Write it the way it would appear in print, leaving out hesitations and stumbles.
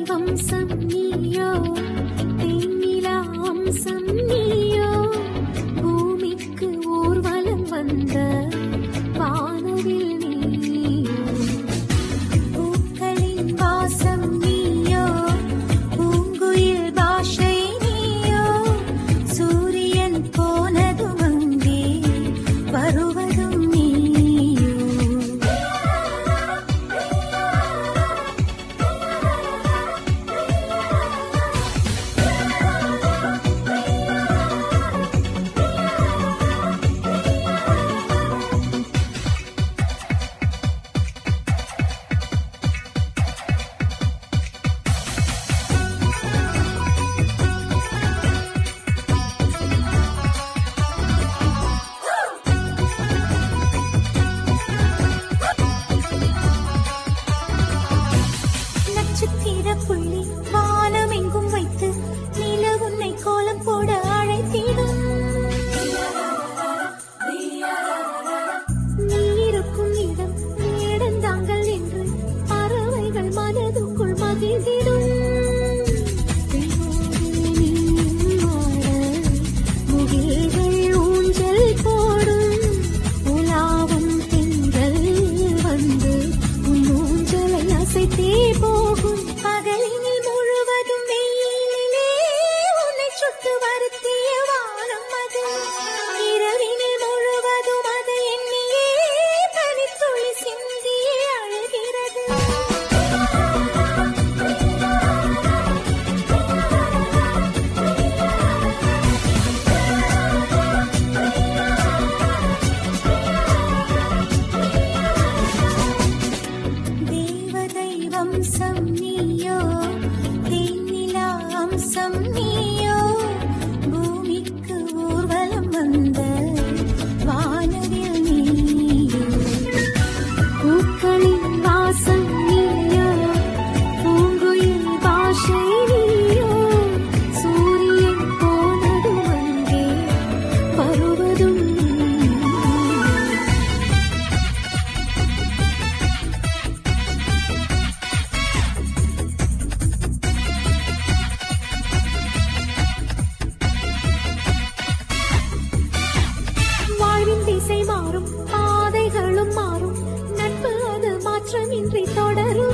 வம்சம் நீயோ, தேனிலா அம்சம் நீயோ, பூமிக்கு ஊர்வலம் வந்த வானவில் நீயோ, பூக்களின் வாசம் நீயோ, பூங்குயில் பாஷை நீயோ, சூரியன் போனதும் அங்கே வருவதும் நீயோ. நட்சத்திர புள்ளி வானம் எங்கும் வைத்து நில உன்னை கோலம் போட அழைத்திடும். நீ இருக்கும் இடம் வேடந்தாங்கள் என்று பறவைகள் மனதுக்குள் மகிழ்ந்திடும். முகில்கள் ஊஞ்சல் போடும், உலாவும் பெண்கள் வந்து உன் ஊஞ்சலை அசைத்தே போகும். பகலினில் முழுவதும் வெயிலிலே உன்னை சுட்டு வருத்திய வானம் அது, இரவினில் முழுவதும் அதை எண்ணியே பனித்துளி சிந்தியே அழுகிறது. தேவதை வம்சம் நீயோ, தேனிலா அம்சம் நீயோ, பூமிக்கு ஊர்வலம் வந்த வானவில் நீயோ, பூக்களின் வாசம் நீயோ, பூங்குயில் பாஷை நீயோ, சூரியன் போனதும் அங்கே வருவதும் நீயோ. வாழ்வின் திசை மாறும், பாதைகளும் மாறும், நட்பு அது மாற்றமின்றி தொடரும்.